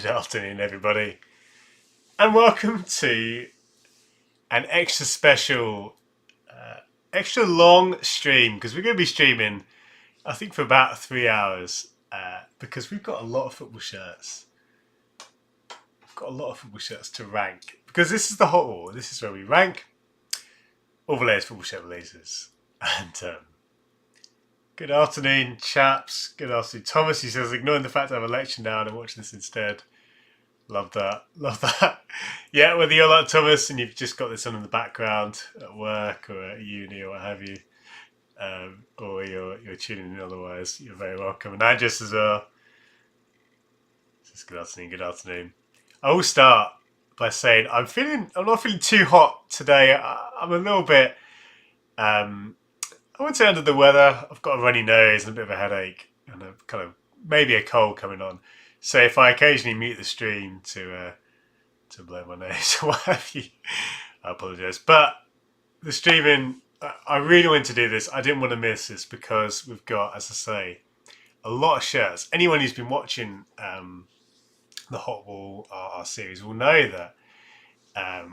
Good afternoon, everybody, and welcome to an extra special, extra long stream because we're going to be streaming, I think, for about 3 hours because we've got a lot of football shirts. We've got a lot of football shirts to rank because this is the Hot War. This is where we rank all the latest football shirt releases. And good afternoon, chaps. Good afternoon, Thomas. He says, ignoring the fact I have a lecture now and I'm watching this instead. Love that. Love that. Yeah, whether you're like Thomas and you've just got this on in the background at work or at uni or what have you, or you're tuning in otherwise, you're very welcome. And I just as well. Just good afternoon, good afternoon. I will start by saying I'm not feeling too hot today. I'm a little bit, I wouldn't say under the weather. I've got a runny nose and a bit of a headache and a kind of maybe a cold coming on. So if I occasionally mute the stream to blow my nose or what have you, I apologise. But the streaming, I really wanted to do this. I didn't want to miss this because we've got, as I say, a lot of shirts. Anyone who's been watching the Hot Wall, our series, will know that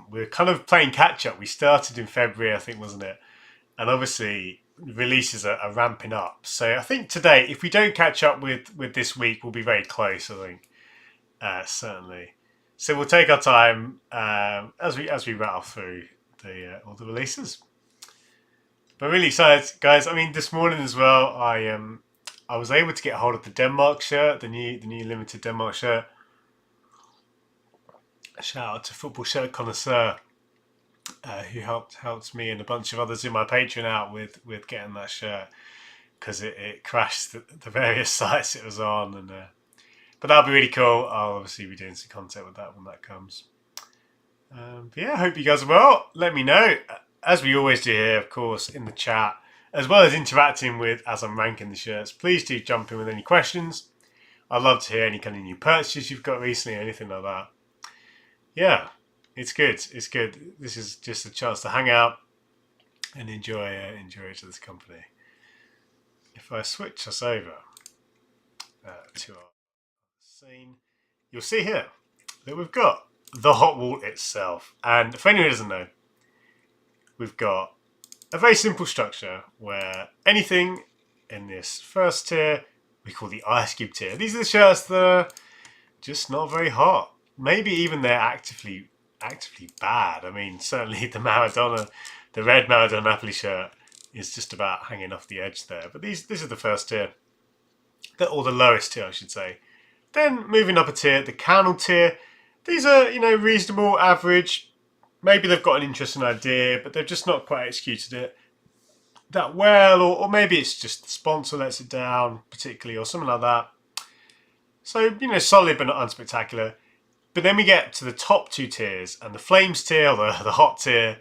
we're kind of playing catch up. We started in February, I think, wasn't it? And obviously releases are ramping up. So I think today, if we don't catch up with this week, we'll be very close, I think, certainly. So we'll take our time as we rattle through all the releases. But really excited, guys. I mean, this morning as well, I was able to get hold of the Denmark shirt, the new limited Denmark shirt. Shout out to Football Shirt Connoisseur, who helped me and a bunch of others in my Patreon out with getting that shirt because it crashed the various sites it was on, and but that'll be really cool. I'll obviously be doing some content with that when that comes. But yeah, I hope you guys are well. Let me know, as we always do here, of course, in the chat, as well as interacting with as I'm ranking the shirts. Please do jump in with any questions. I'd love to hear any kind of new purchases you've got recently, anything like that. Yeah. It's good. It's good. This is just a chance to hang out and enjoy each other's company. If I switch us over to our scene, you'll see here that we've got the Hot Wall itself. And for anyone who doesn't know, we've got a very simple structure where anything in this first tier we call the Ice Cube tier. These are the shirts that are just not very hot. Maybe even they're actively bad. I mean, certainly the red Maradona Napoli shirt is just about hanging off the edge there. But this is the first tier, or the lowest tier, I should say. Then moving up a tier, the Canal tier. These are, reasonable, average. Maybe they've got an interesting idea, but they've just not quite executed it that well, or maybe it's just the sponsor lets it down, particularly, or something like that. So, solid but not unspectacular. But then we get to the top two tiers, and the Flames tier, or the hot tier.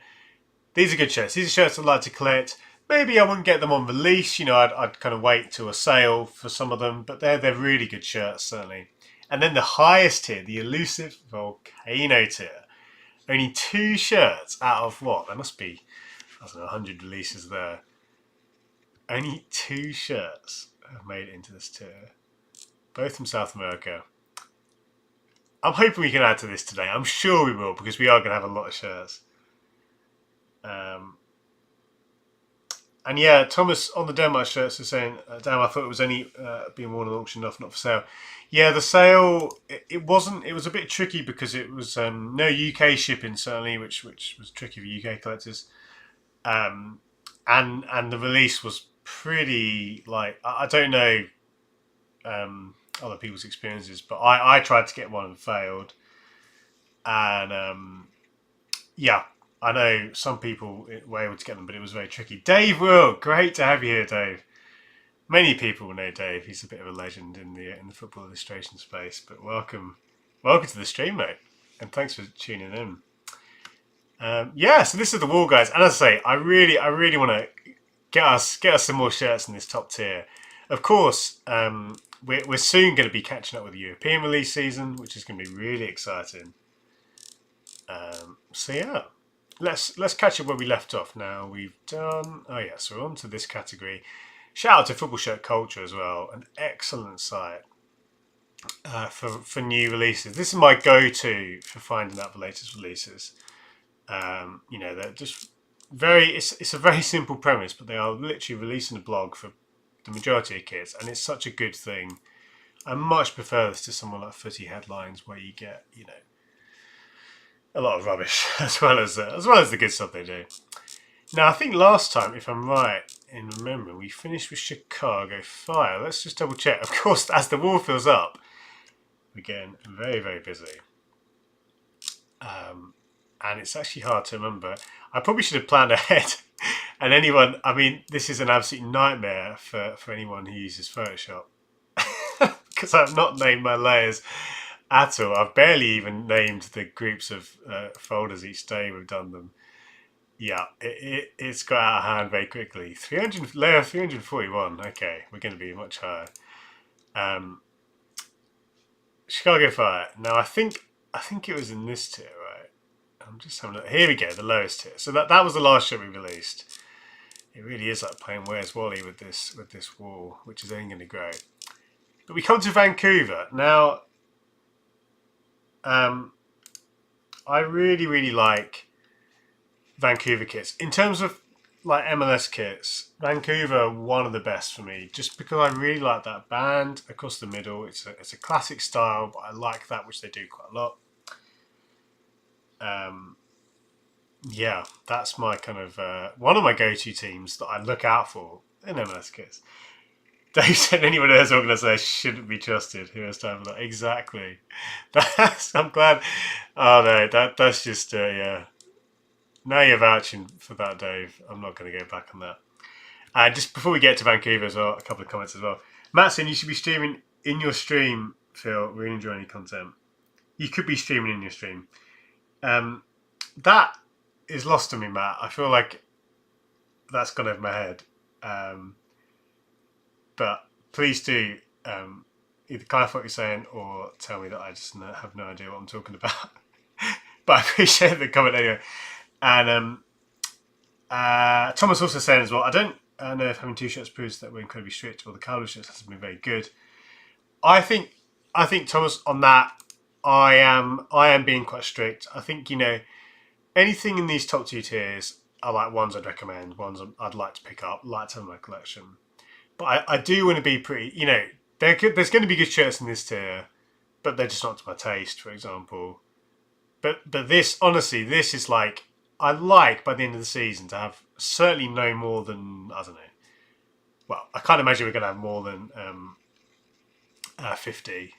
These are good shirts. These are shirts I'd like to collect. Maybe I wouldn't get them on release. I'd kind of wait to a sale for some of them, but they're really good shirts, certainly. And then the highest tier, the elusive Volcano tier. Only 2 shirts out of what? There must be, 100 releases there. Only 2 shirts have made it into this tier. Both from South America. I'm hoping we can add to this today. I'm sure we will, because we are going to have a lot of shirts. And yeah, Thomas on the Denmark shirts is saying, damn, I thought it was only being worn at auction, not for sale. Yeah, the sale, it wasn't. It was a bit tricky because it was no UK shipping, certainly, which was tricky for UK collectors. And the release was pretty, I don't know other people's experiences, but I tried to get one and failed. And yeah, I know some people were able to get them, but it was very tricky. Dave Will, great to have you here, Dave. Many people know Dave. He's a bit of a legend in the football illustration space. But welcome to the stream, mate, and thanks for tuning in. Yeah, so this is the wall, guys, and as I say, I really want to get us some more shirts in this top tier. Of course, we're soon going to be catching up with the European release season, which is going to be really exciting. So yeah, let's catch up where we left off. Now we've done. Oh yeah, so we're on to this category. Shout out to Football Shirt Culture as well, an excellent site. for new releases. This is my go-to for finding out the latest releases. You know, they're just it's a very simple premise, but they are literally releasing a blog for the majority of kits, and it's such a good thing. I much prefer this to someone like Footy Headlines, where you get, you know, a lot of rubbish as well as the good stuff they do. Now, I think last time, if I'm right in remembering, we finished with Chicago Fire. Let's just double check. Of course, as the wall fills up, we're getting very, very busy. And it's actually hard to remember. I probably should have planned ahead. And anyone, I mean, this is an absolute nightmare for anyone who uses Photoshop. Because I've not named my layers at all. I've barely even named the groups of folders each day we've done them. Yeah, it's got out of hand very quickly. Layer 341. Okay, we're going to be much higher. Chicago Fire. Now, I think it was in this tier, right? I'm just having a look. Here we go, the lowest tier. So that was the last shot we released. It really is like playing Where's Wally with this wall, which is only going to grow. But we come to Vancouver now. I really, really like Vancouver kits. In terms of like MLS kits, Vancouver are one of the best for me, just because I really like that band across the middle. It's a classic style, but I like that, which they do quite a lot. Yeah, that's my kind of one of my go-to teams that I look out for in MLS kits. Dave said anyone in his organisation shouldn't be trusted. Who has time for that? Exactly. I'm glad. Oh no, that's just yeah. Now you're vouching for that, Dave. I'm not going to go back on that. Just before we get to Vancouver as well, a couple of comments as well. Matt saying you should be streaming in your stream, Phil. Really enjoying your content. You could be streaming in your stream. That is lost to me, Matt. I feel like that's gone over my head. But please do either clarify what you're saying or tell me that I just have no idea what I'm talking about. But I appreciate the comment anyway. And Thomas also saying as well, I don't know if having 2 shots proves that we're incredibly strict or the colour shots hasn't been very good. I think Thomas, on that, I am being quite strict. I think, you know, anything in these top 2 tiers are like ones I'd recommend, ones I'd like to pick up, like to have in my collection. But I do want to be pretty, you know, there's going to be good shirts in this tier, but they're just not to my taste, for example. But this, honestly, this is like, I like by the end of the season to have certainly no more than, I don't know. Well, I can't imagine we're going to have more than 50.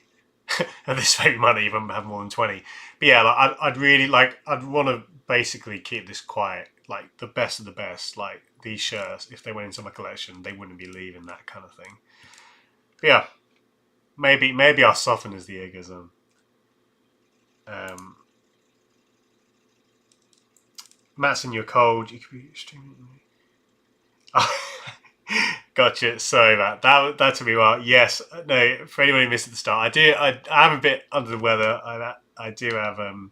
At this rate, we might even have more than 20. But yeah, like, I'd really like, I'd want to basically keep this quiet. Like the best of the best, like these shirts, if they went into my collection, they wouldn't be leaving, that kind of thing. But yeah, maybe I'll soften as the year goes on. Mattson, you're cold. You could be streaming. Oh, gotcha. Sorry, Matt. That took me a while. Yes. No. For anyone who missed at the start, I am a bit under the weather. I do have a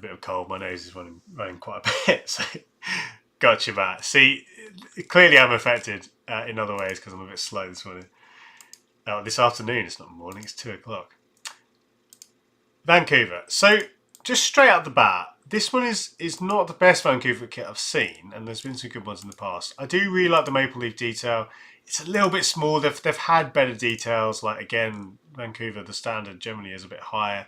bit of cold. My nose is running quite a bit. So, gotcha, Matt. See, clearly I'm affected in other ways because I'm a bit slow this morning. This afternoon. It's not morning. It's 2:00. Vancouver. So, just straight out the bat, this one is not the best Vancouver kit I've seen, and there's been some good ones in the past. I do really like the maple leaf detail. It's a little bit small. They've had better details. Like, again, Vancouver, the standard generally is a bit higher.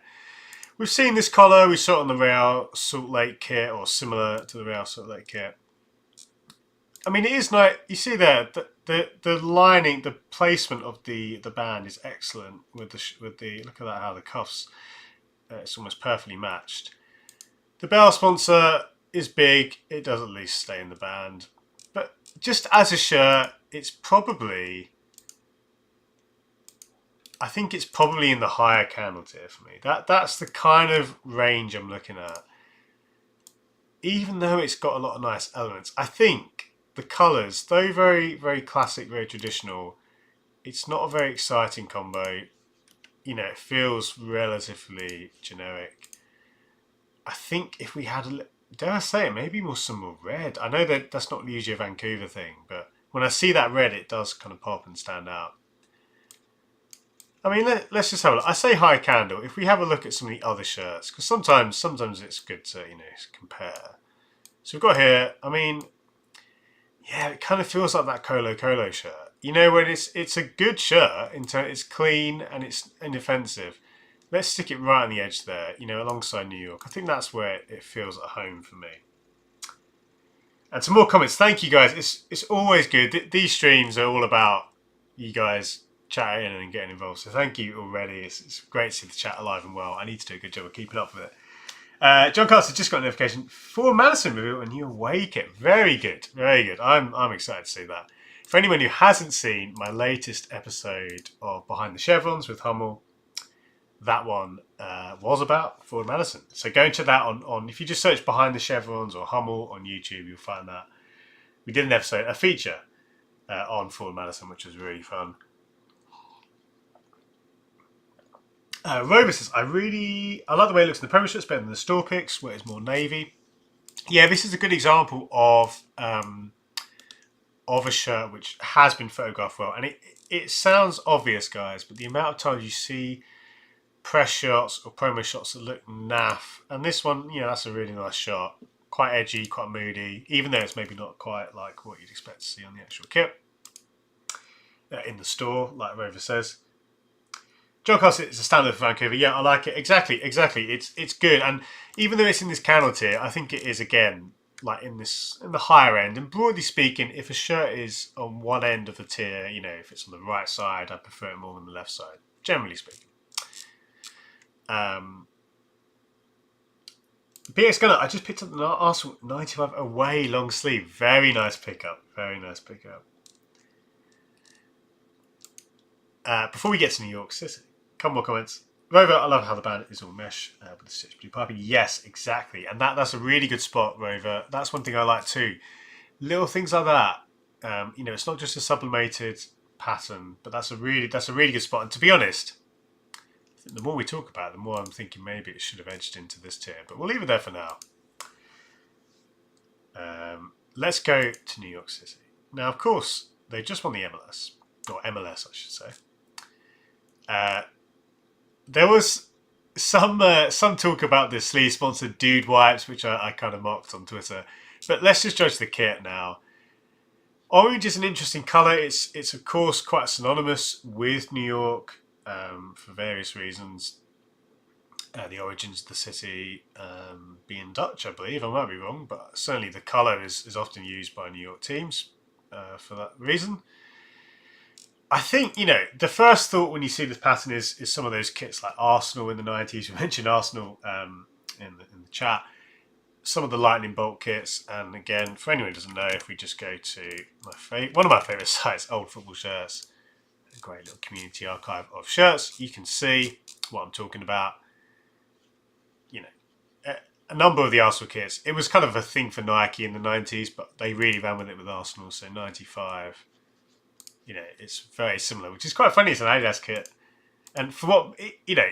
We've seen this collar. We saw it on the Real Salt Lake kit, or similar to the Real Salt Lake kit. I mean, it is nice. You see there, the lining, the placement of the band is excellent with the look at that, how the cuffs. It's almost perfectly matched. The bell sponsor is big. It does at least stay in the band. But just as a shirt, it's probably... I think it's probably in the higher candle tier for me. That's the kind of range I'm looking at. Even though it's got a lot of nice elements, I think the colours, though very, very classic, very traditional, it's not a very exciting combo. You know, it feels relatively generic. I think if we had dare I say it, maybe some more red. I know that that's not usually a Vancouver thing, but when I see that red, it does kind of pop and stand out. I mean, let's just have a look. I say high candle. If we have a look at some of the other shirts, because sometimes it's good to compare. So we've got here. I mean, yeah, it kind of feels like that Colo shirt. When it's a good shirt it's clean and it's inoffensive. Let's stick it right on the edge there. Alongside New York. I think that's where it feels at home for me. And some more comments. Thank you guys. It's always good. These streams are all about you guys chatting and getting involved. So thank you already. It's great to see the chat alive and well. I need to do a good job of keeping up with it. John Carter just got a notification for Madison review a new away kit. Very good, very good. I'm excited to see that. For anyone who hasn't seen my latest episode of Behind the Chevrons with Hummel, that one was about Ford Madison. So go and check that on. If you just search Behind the Chevrons or Hummel on YouTube, you'll find that. We did an episode, a feature on Ford Madison, which was really fun. Rover says, I like the way it looks in the Premier Shirts better than the store pics where it's more navy. Yeah, this is a good example of a shirt which has been photographed well. And it sounds obvious, guys, but the amount of times you see press shots or promo shots that look naff. And this one, that's a really nice shot. Quite edgy, quite moody, even though it's maybe not quite like what you'd expect to see on the actual kit. In the store, like Rover says. John Cossett is a standard for Vancouver. Yeah, I like it. Exactly. It's good. And even though it's in this candle tier, I think it is, again, like in the higher end. And broadly speaking, if a shirt is on one end of the tier, if it's on the right side, I prefer it more than the left side, generally speaking. BX Gunner, I just picked up the Arsenal 95 away long sleeve. Very nice pickup. Before we get to New York City, a couple more comments. Rover, I love how the band is all mesh with the stitch blue piping. Yes, exactly. And that's a really good spot, Rover. That's one thing I like too. Little things like that. It's not just a sublimated pattern, but that's a really good spot. And to be honest, the more we talk about it, the more I'm thinking maybe it should have edged into this tier. But we'll leave it there for now. Let's go to New York City. Now, of course, they just won the MLS. Or MLS, I should say. There was some talk about the sleeve-sponsored dude wipes, which I kind of mocked on Twitter. But let's just judge the kit now. Orange is an interesting colour. It's of course quite synonymous with New York for various reasons. The origins of the city being Dutch, I believe. I might be wrong, but certainly the colour is often used by New York teams for that reason. I think, the first thought when you see this pattern is some of those kits like Arsenal in the 90s. You mentioned Arsenal in the chat. Some of the lightning bolt kits. And again, for anyone who doesn't know, if we just go to one of my favourite sites, Old Football Shirts, a great little community archive of shirts, you can see what I'm talking about. A number of the Arsenal kits. It was kind of a thing for Nike in the 90s, but they really ran with it with Arsenal. So 95... it's very similar, which is quite funny. It's an Adidas kit. And for what,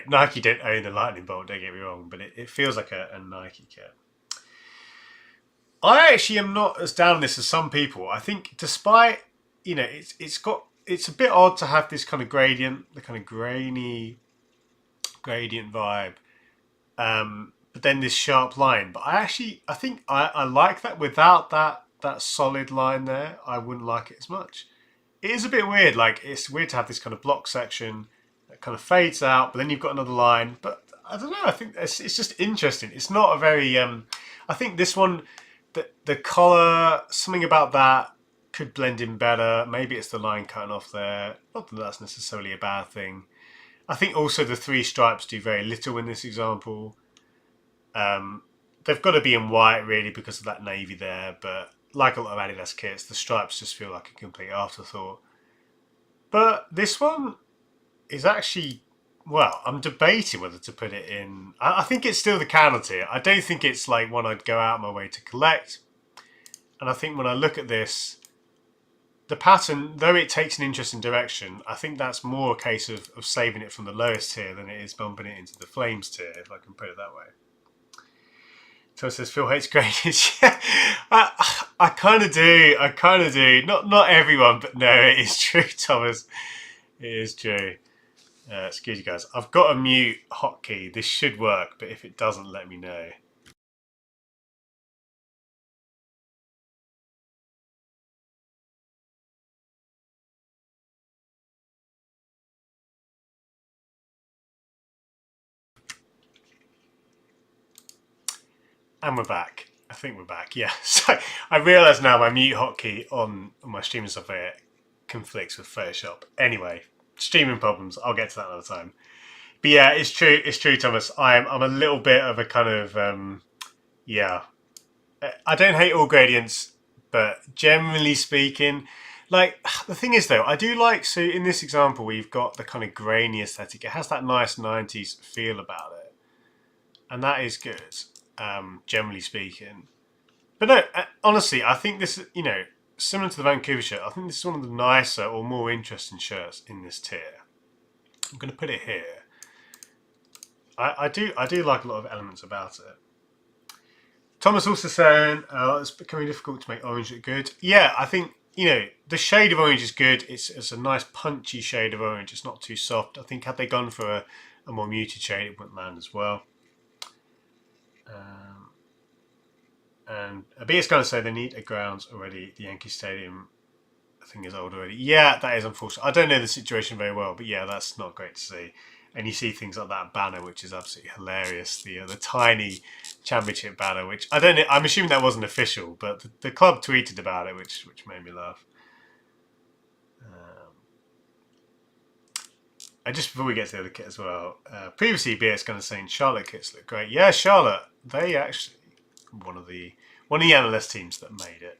Nike don't own the lightning bolt, don't get me wrong, but it feels like a Nike kit. I actually am not as down on this as some people. I think despite, it's a bit odd to have this kind of gradient, the kind of grainy gradient vibe, but then this sharp line. But I think I like that. Without that solid line there, I wouldn't like it as much. It is a bit weird. Like, it's weird to have this kind of block section that kind of fades out, but then you've got another line. But I don't know. I think it's just interesting. It's not a very. I think this one, the collar, something about that could blend in better. Maybe it's the line cutting off there. Not that that's necessarily a bad thing. I think also the three stripes do very little in this example. They've got to be in white really because of that navy there, but. Like a lot of Adidas kits, the stripes just feel like a complete afterthought. But this one is actually, well, I'm debating whether to put it in. I think it's still the candle tier. I don't think it's like one I'd go out of my way to collect. And I think when I look at this, the pattern, though it takes an interesting direction, I think that's more a case of saving it from the lowest tier than it is bumping it into the Flames tier, if I can put it that way. So it says Phil hates gradage. I kind of do. Not everyone, but no, it is true, Thomas. It is true. Excuse you guys. I've got a mute hotkey. This should work, but if it doesn't, let me know. And we're back. I think we're back. Yeah. So I realise now my mute hotkey on my streaming software conflicts with Photoshop. Anyway, streaming problems. I'll get to that another time. But yeah, it's true. It's true, Thomas. I'm a little bit of a kind of yeah. I don't hate all gradients, but generally speaking, like the thing is though, I do like. So in this example, we've got the kind of grainy aesthetic. It has that nice '90s feel about it, and that is good. Generally speaking. But no, honestly, I think this, similar to the Vancouver shirt, I think this is one of the nicer or more interesting shirts in this tier. I'm going to put it here. I do like a lot of elements about it. Thomas also saying it's becoming difficult to make orange look good. Yeah, I think the shade of orange is good. It's a nice punchy shade of orange. It's not too soft. I think had they gone for a more muted shade, it wouldn't land as well. And BS going to say they need a grounds already. The Yankee Stadium thing is old already. Yeah, that is unfortunate. I don't know the situation very well, but yeah, that's not great to see. And you see things like that banner, which is absolutely hilarious. The tiny championship banner, which I don't know. I'm assuming that wasn't official, but the club tweeted about it, which made me laugh. And just before we get to the other kit as well, previously BS going to say Charlotte kits look great. Yeah, Charlotte. They actually one of the MLS teams that made it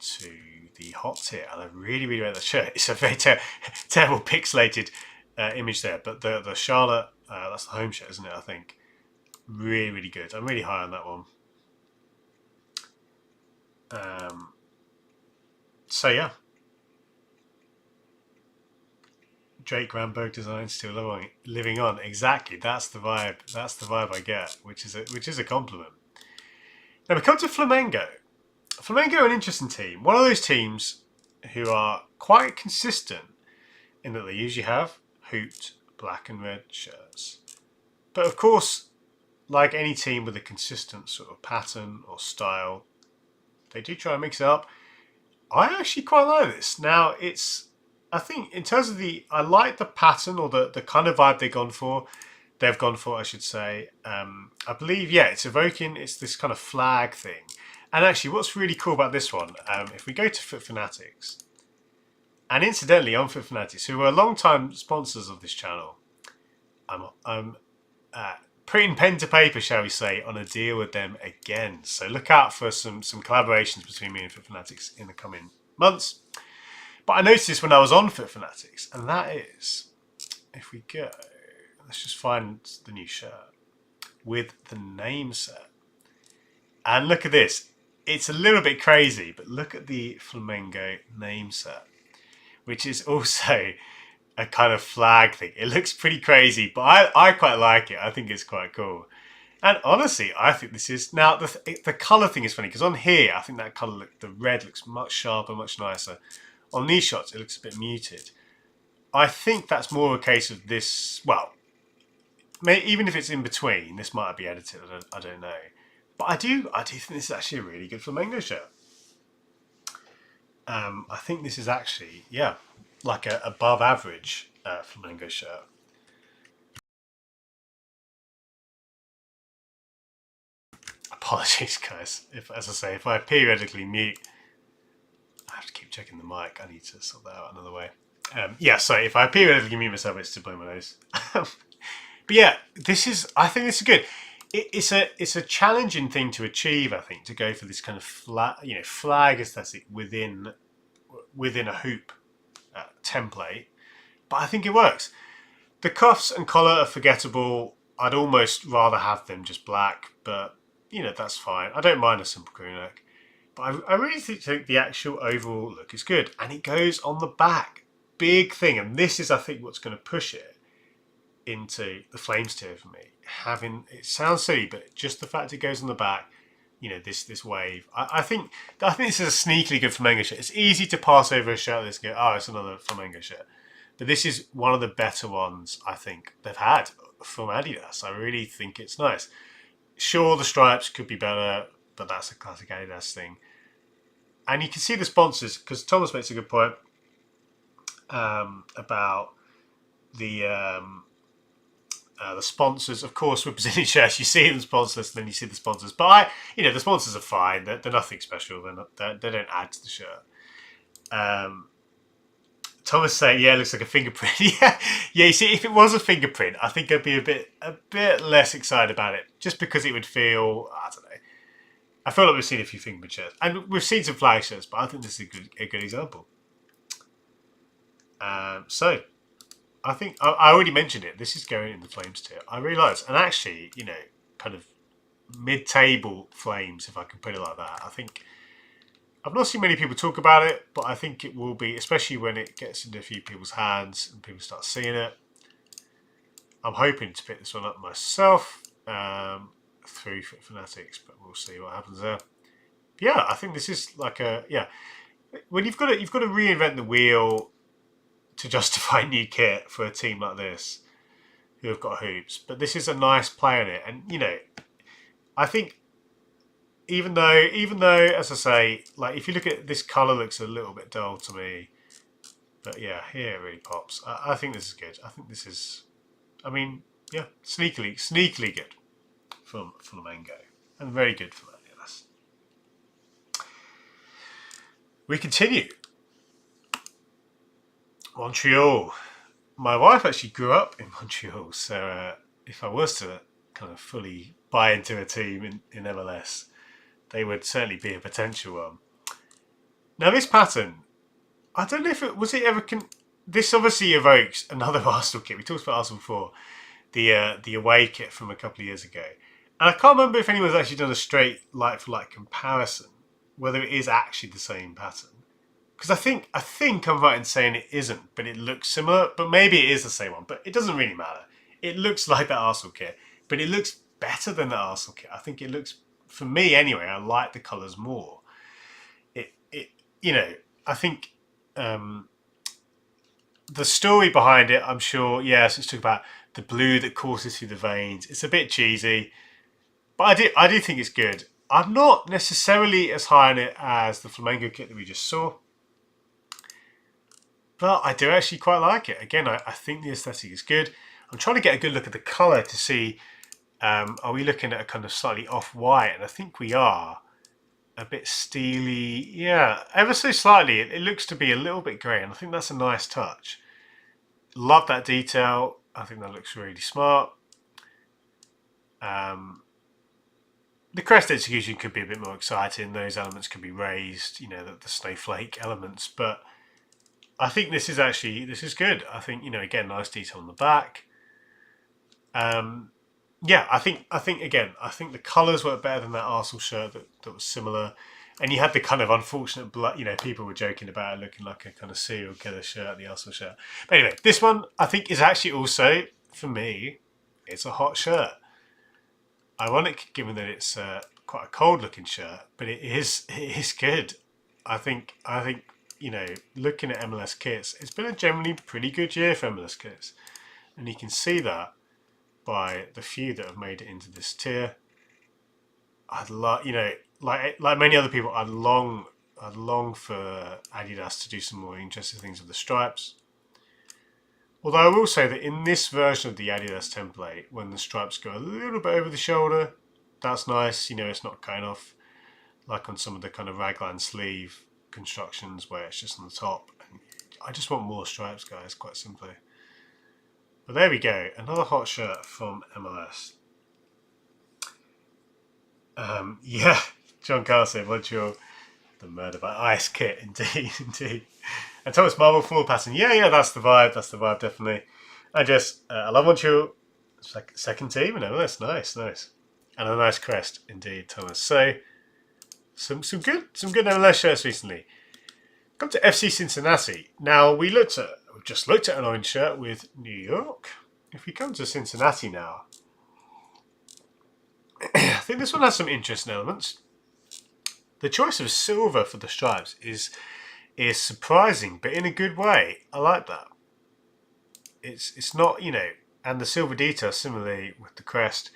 to the hot tier, and I really like that shirt. It's a very terrible pixelated image there, but the Charlotte, that's the home shirt, isn't it? I think really good. I'm really high on that one. So yeah, Drake Rambo design still living on. Exactly, that's the vibe. That's the vibe I get, which is a compliment. Now we come to Flamengo. Flamengo are an interesting team. One of those teams who are quite consistent in that they usually have hooped black and red shirts. But of course, like any team with a consistent sort of pattern or style, they do try and mix it up. I actually quite like this. Now, I think in terms of I like the pattern or the kind of vibe they've gone for, I should say. I believe, yeah, it's this kind of flag thing. And actually, what's really cool about this one, if we go to Foot Fanatics, and incidentally, on Foot Fanatics, who are long-time sponsors of this channel, I'm putting pen to paper, shall we say, on a deal with them again. So look out for some collaborations between me and Foot Fanatics in the coming months. But I noticed this when I was on Foot Fanatics, and that is, if we go, let's just find the new shirt with the name set. And look at this. It's a little bit crazy, but look at the Flamengo name set, which is also a kind of flag thing. It looks pretty crazy, but I quite like it. I think it's quite cool. And honestly, I think this is... Now, the colour thing is funny, because on here, I think that colour, the red looks much sharper, much nicer. On these shots, it looks a bit muted. I think that's more a case of this... Well, even if it's in between, this might be edited. I don't know. But I do think this is actually a really good Flamengo shirt. I think this is actually, yeah, like a above average Flamengo shirt. Apologies, guys. As I say, if I periodically mute, I have to keep checking the mic. I need to sort that out another way. Yeah, sorry. If I periodically mute myself, it's to blow my nose. But yeah, I think this is good. It's a challenging thing to achieve, I think, to go for this kind of flag aesthetic within a hoop template. But I think it works. The cuffs and collar are forgettable. I'd almost rather have them just black, but that's fine. I don't mind a simple crew neck. But I really think the actual overall look is good, and it goes on the back. Big thing, and this is, I think, what's going to push it into the Flames tier for me. It sounds silly, but just the fact it goes on the back, this wave. I think this is a sneakily good Flamengo shirt. It's easy to pass over a shirt like this and go, oh, it's another Flamengo shirt. but this is one of the better ones I think they've had from Adidas. I really think it's nice. Sure, the stripes could be better, but that's a classic Adidas thing. And you can see the sponsors, because Thomas makes a good point about the sponsors. Of course, representing shirts, you see the sponsors, and then you see the sponsors. But the sponsors are fine. They're nothing special. They don't add to the shirt. Thomas saying, "Yeah, it looks like a fingerprint." Yeah. You see, if it was a fingerprint, I think I'd be a bit less excited about it, just because it would feel, I don't know. I feel like we've seen a few fingerprint shirts, and we've seen some flag shirts, but I think this is a good example. So, I think I already mentioned it. This is going in the Flames tier. I realise, and actually, kind of mid-table Flames, if I can put it like that. I think I've not seen many people talk about it, but I think it will be, especially when it gets into a few people's hands and people start seeing it. I'm hoping to pick this one up myself through Fanatics, but we'll see what happens there. Yeah, I think this is like when you've got to reinvent the wheel to justify new kit for a team like this who have got hoops. But this is a nice play on it, and I think even though, as I say, like if you look at this colour, looks a little bit dull to me, but yeah, here it really pops. I think this is good. I think this is, sneakily good from Flamengo, and very good for Adidas. We continue. Montreal. My wife actually grew up in Montreal, so if I was to kind of fully buy into a team in MLS, they would certainly be a potential one. Now this pattern, I don't know if it was it ever. This obviously evokes another Arsenal kit. We talked about Arsenal before, the away kit from a couple of years ago, and I can't remember if anyone's actually done a straight like for like comparison, whether it is actually the same pattern. Because I think I'm right in saying it isn't, but it looks similar. But maybe it is the same one. But it doesn't really matter. It looks like that Arsenal kit, but it looks better than the Arsenal kit. I think it looks, for me anyway, I like the colours more. I think the story behind it, I'm sure, yes, it's talking about the blue that courses through the veins. It's a bit cheesy, but I do think it's good. I'm not necessarily as high on it as the Flamengo kit that we just saw, but I do actually quite like it. Again, I think the aesthetic is good. I'm trying to get a good look at the colour to see, are we looking at a kind of slightly off-white? And I think we are. A bit steely. Yeah, ever so slightly. It looks to be a little bit grey, and I think that's a nice touch. Love that detail. I think that looks really smart. The crest execution could be a bit more exciting. Those elements could be raised, the snowflake elements. But I think this is good. I think, again, nice detail on the back. Yeah, I think the colours work better than that Arsenal shirt that was similar. And you had the kind of unfortunate blood, people were joking about it looking like a kind of serial killer shirt, the Arsenal shirt. But anyway, this one I think is actually also, for me, it's a hot shirt. Ironic, given that it's quite a cold looking shirt, but it is good. I think looking at MLS kits, it's been a generally pretty good year for MLS kits, and you can see that by the few that have made it into this tier. I'd love, like many other people, I'd long for Adidas to do some more interesting things with the stripes. Although I will say that in this version of the Adidas template, when the stripes go a little bit over the shoulder, that's nice. It's not kind of like on some of the kind of raglan sleeve constructions where it's just on the top. And I just want more stripes, guys, quite simply. But there we go, another hot shirt from MLS. Yeah, John Carr said, Montreal, the murder by ice kit, indeed. And Thomas Marble floor pattern, yeah, that's the vibe, definitely. I love Montreal, second team in MLS, nice. And a nice crest, indeed, Thomas. So, some good MLS shirts recently. Come to FC Cincinnati. Now, we've just looked at an orange shirt with New York. If we come to Cincinnati now, I think this one has some interesting elements. The choice of silver for the stripes is surprising, but in a good way. I like that. It's not, and the silver detail similarly with the crest,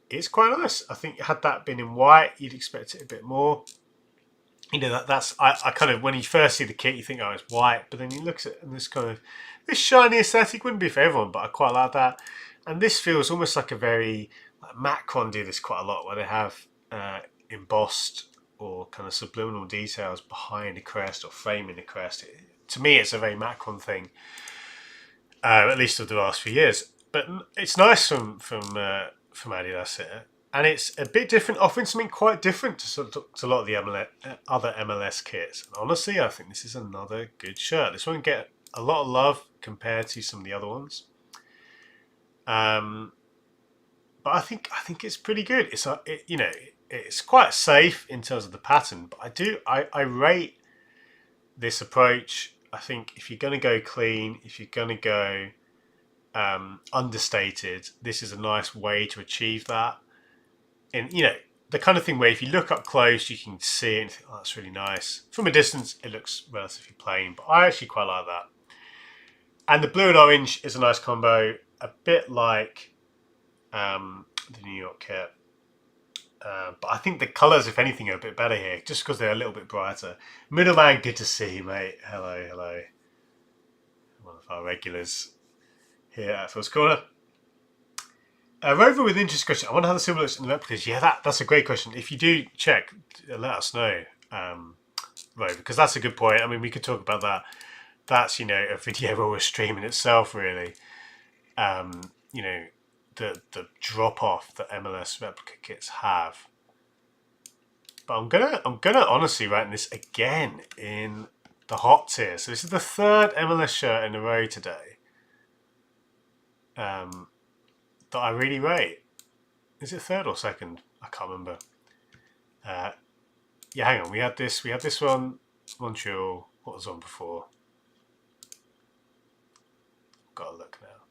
it's quite nice. I think had that been in white, you'd expect it a bit more. That's I kind of, when you first see the kit, you think, oh, it's white, but then you look at it and this shiny aesthetic wouldn't be for everyone, but I quite like that. And this feels almost like a very, like Macron do this quite a lot, where they have embossed or kind of subliminal details behind a crest or framing the crest. To me, it's a very Macron thing, at least of the last few years. But it's nice from Adidas here. And it's a bit different, offering something quite different to a lot of the other MLS kits. And honestly, I think this is another good shirt. This won't get a lot of love compared to some of the other ones. But I think it's pretty good. It's quite safe in terms of the pattern. But I rate this approach. I think if you're going to go clean, if you're going to go understated, this is a nice way to achieve that. And the kind of thing where if you look up close, you can see it and think, oh, that's really nice. From a distance, it looks relatively plain, but I actually quite like that. And the blue and orange is a nice combo, a bit like the New York kit. But I think the colours, if anything, are a bit better here, just because they're a little bit brighter. Middleman, good to see you, mate. Hello. One of our regulars here at Phil's Corner. Rover with interest question. I wonder how the silver looks in the replicas. Yeah, that's a great question. If you do check, let us know, Rover, because that's a good point. I mean, we could talk about that. That's, a video or a stream in itself, really. The drop off that MLS replica kits have. But I'm gonna honestly rank this again in the hot tier. So this is the third MLS shirt in a row today. That I really rate. Is it third or second? I can't remember. Yeah, hang on. We had this one, Montreal. What was on before? Got to look now.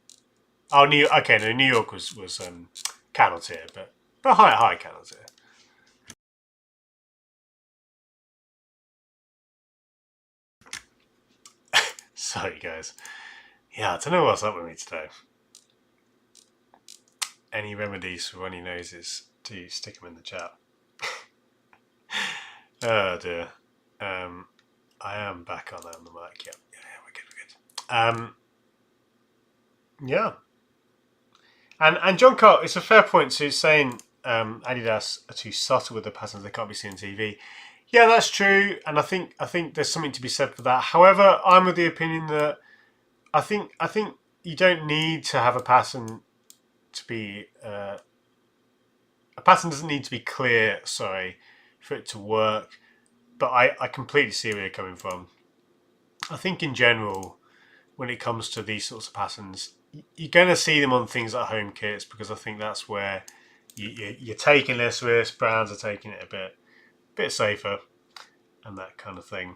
Oh, New York was Canal tier, but high Canal tier. Sorry, guys. Yeah, I don't know what's up with me today. Any remedies for runny noses? Do stick them in the chat. Oh dear. I am back on the mic. Yeah, we're good. Yeah. And John Carl, it's a fair point to saying Adidas are too subtle with the patterns, they can't be seen on TV. Yeah, that's true, and I think there's something to be said for that. However, I'm of the opinion that I think you don't need to have a pattern to be a pattern doesn't need to be clear, for it to work. But I completely see where you're coming from. I think in general, when it comes to these sorts of patterns, you're going to see them on things like home kits, because I think that's where you're taking less risk. Brands are taking it a bit safer, and that kind of thing.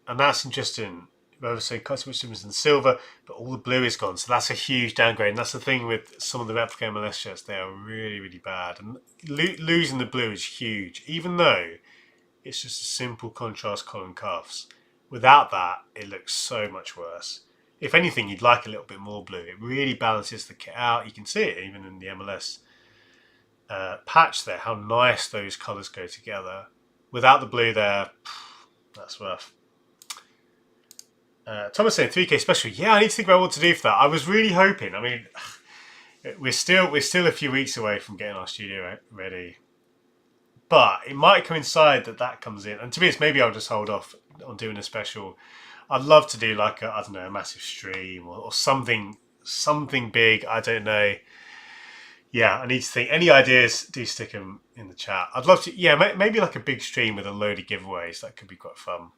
And that's interesting. Rather say customer systems in silver, but all the blue is gone. So that's a huge downgrade. And that's the thing with some of the replica MLS shirts. They are really, really bad. And losing the blue is huge, even though it's just a simple contrast collar and cuffs. Without that, it looks so much worse. If anything, you'd like a little bit more blue. It really balances the kit out. You can see it even in the MLS patch there, how nice those colours go together. Without the blue there, that's rough. Thomas saying 3K special. Yeah, I need to think about what to do for that. I was really hoping. I mean, we're still a few weeks away from getting our studio ready, but it might coincide that comes in. And to be honest, maybe I'll just hold off on doing a special. I'd love to do like a massive stream or something big. I don't know. Yeah, I need to think. Any ideas? Do stick them in the chat. I'd love to. Yeah, maybe like a big stream with a load of giveaways. That could be quite fun.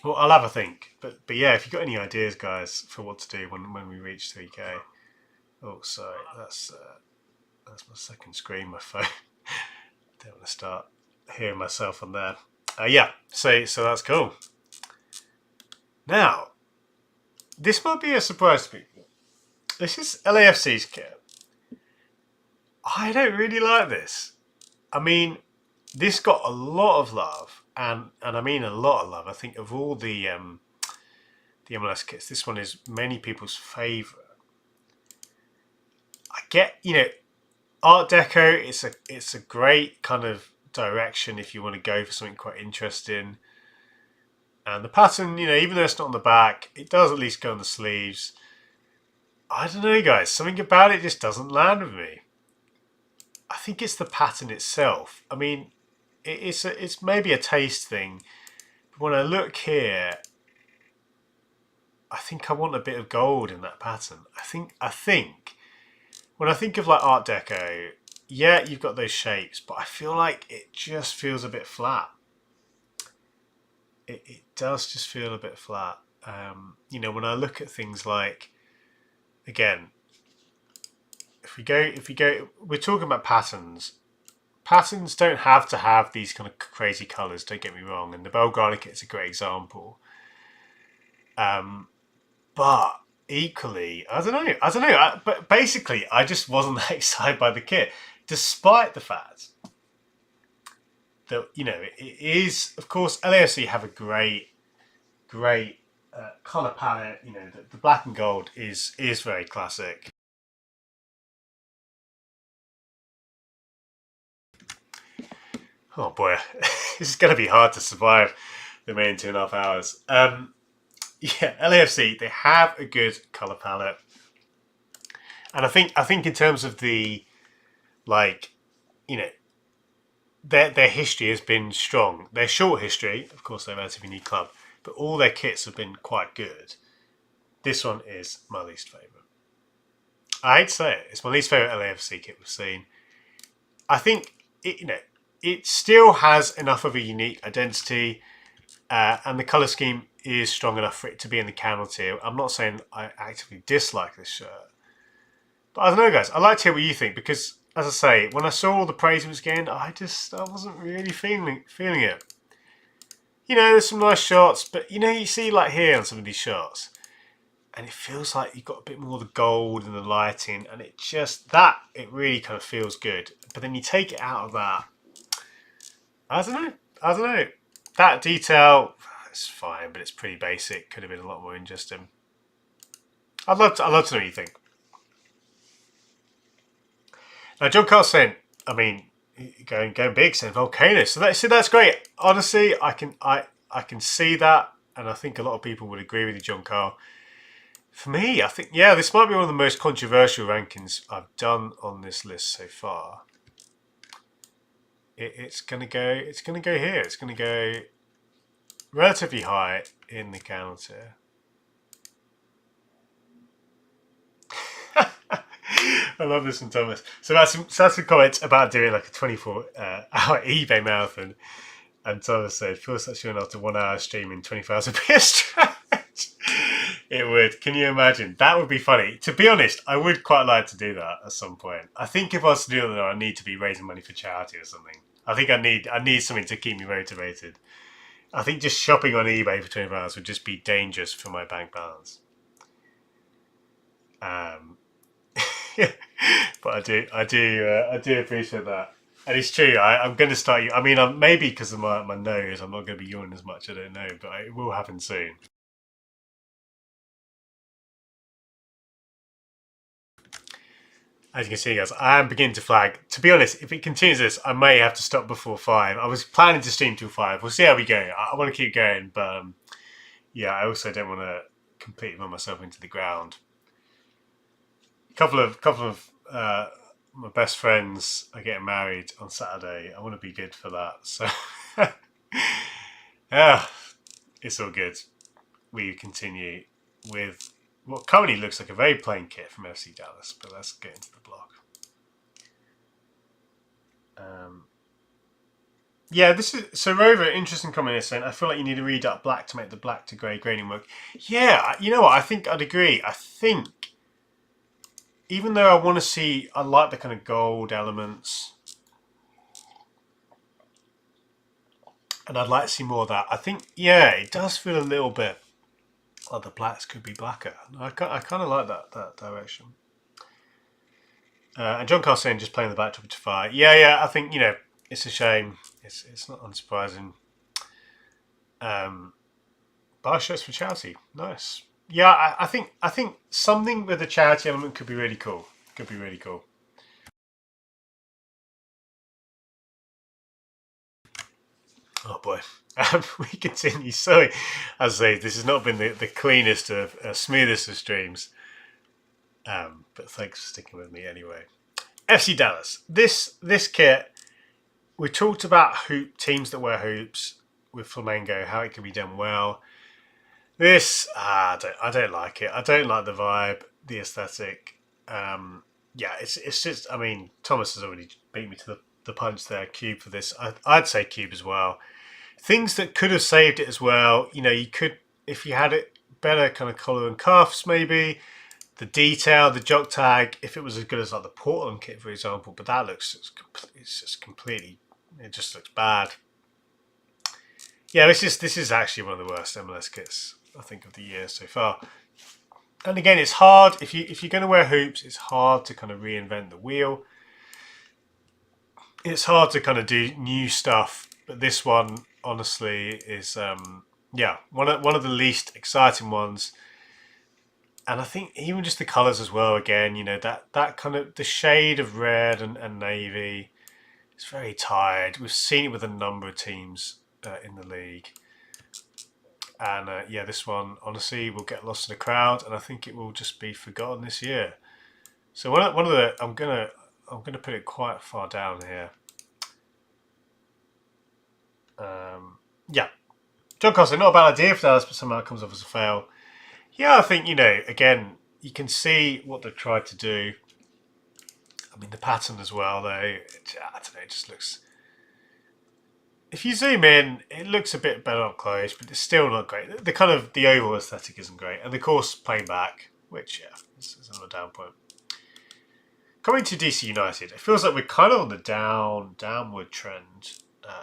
Well, I'll have a think. But yeah, if you've got any ideas, guys, for what to do when we reach 3K. Oh, sorry, that's my second screen, my phone. I don't want to start hearing myself on there. Yeah, so that's cool. Now, this might be a surprise to people. This is LAFC's kit. I don't really like this. I mean, this got a lot of love and I mean a lot of love. I think of all the MLS kits, this one is many people's favourite. I get, Art Deco. It's a great kind of direction if you want to go for something quite interesting. And the pattern, even though it's not on the back, it does at least go on the sleeves. I don't know, guys. Something about it just doesn't land with me. I think it's the pattern itself. I mean, it's maybe a taste thing. But when I look here, I think I want a bit of gold in that pattern. I think when I think of like Art Deco, yeah, you've got those shapes, but I feel like it just feels a bit flat. It does just feel a bit flat. When I look at things like, again, if we go, we're talking about patterns. Patterns don't have to have these kind of crazy colours. Don't get me wrong, and the Belgrano kit is a great example. But equally, I don't know. But basically, I just wasn't that excited by the kit, despite the fact that it is, of course, LAFC have a great color palette. The black and gold is very classic. Oh boy, this is going to be hard to survive the main 2.5 hours. Yeah, LAFC, they have a good color palette, and I think in terms of the their history has been strong. Their short history, of course, they're a relatively new club, but all their kits have been quite good. This one is my least favourite. I hate to say it, it's my least favourite LAFC kit we've seen. I think it still has enough of a unique identity, and the colour scheme is strong enough for it to be in the camel tier. I'm not saying I actively dislike this shirt, but I don't know, guys. I'd like to hear what you think, because, as I say, when I saw all the praise it was getting, I wasn't really feeling it. There's some nice shots, but you see like here on some of these shots, and it feels like you've got a bit more of the gold and the lighting, and it really kind of feels good. But then you take it out of that, I don't know. That detail, it's fine, but it's pretty basic. Could have been a lot more interesting. I'd love to know what you think. Now, John Carl's saying, I mean, going big, saying volcano. So that's great. Honestly, I can see that, and I think a lot of people would agree with you, John Carl. For me, I think, yeah, this might be one of the most controversial rankings I've done on this list so far. It's gonna go here. It's gonna go relatively high in the camel tier. I love this from Thomas. So that's some comments about doing like a 24-hour eBay marathon. And Thomas said, feels like showing after 1 hour streaming 24 hours would be a stretch. It would. Can you imagine? That would be funny. To be honest, I would quite like to do that at some point. I think if I was to do that, I need to be raising money for charity or something. I think I need something to keep me motivated. I think just shopping on eBay for 24 hours would just be dangerous for my bank balance. But I do appreciate that, and it's true. I'm going to start. I mean, maybe because of my nose, I'm not going to be yawning as much. I don't know, but it will happen soon. As you can see, guys, I am beginning to flag. To be honest, if it continues this, I may have to stop before 5. I was planning to stream till 5. We'll see how we go. I want to keep going, but yeah, I also don't want to completely run myself into the ground. A couple of my best friends are getting married on Saturday. I want to be good for that. So yeah, it's all good. We continue with what currently looks like a very plain kit from FC Dallas, but let's get into the block. Yeah, this is so Rover. Interesting comment is saying, I feel like you need to read up black to make the black to grey grading work. Yeah, you know what? I think I'd agree. I think even though I like the kind of gold elements, and I'd like to see more of that. I think, yeah, it does feel a little bit like the blacks could be blacker. I kind of like that direction. And John Carl's saying just playing the back to fire. Yeah, I think, it's a shame. It's not unsurprising. Buy shirts for charity. Nice. Yeah, I think something with a charity element could be really cool. Could be really cool. Oh boy. We continue. Sorry, as I say, this has not been the cleanest of, smoothest of streams. But thanks for sticking with me anyway. FC Dallas. This kit, we talked about hoop teams that wear hoops with Flamengo, how it can be done well. This, I don't like it. I don't like the vibe, the aesthetic. Yeah, it's just. I mean, Thomas has already beat me to the punch there. Cube for this. I'd say Cube as well. Things that could have saved it as well. You know, you could, if you had it better kind of collar and cuffs, maybe the detail, the jock tag. If it was as good as like the Portland kit, for example, but that looks it's just completely. It just looks bad. Yeah, this is actually one of the worst MLS kits I think of the year so far. And again, it's hard if you're going to wear hoops. It's hard to kind of reinvent the wheel. It's hard to kind of do new stuff. But this one, honestly, is yeah, one of the least exciting ones. And I think even just the colours as well. Again, you know, that kind of the shade of red and navy. It's very tired. We've seen it with a number of teams in the league. And yeah, this one honestly will get lost in the crowd, and I think it will just be forgotten this year. So one of the I'm gonna put it quite far down here. Yeah, John Costa, not a bad idea for Dallas, but somehow it comes off as a fail. Yeah, I think, you know, again, you can see what they've tried to do. I mean, the pattern as well, though. I don't know. It just looks. If you zoom in, it looks a bit better up close, but it's still not great. The kind of the overall aesthetic isn't great, and of course playing back, which yeah, is another down point. Coming to DC United, it feels like we're kind of on the downward trend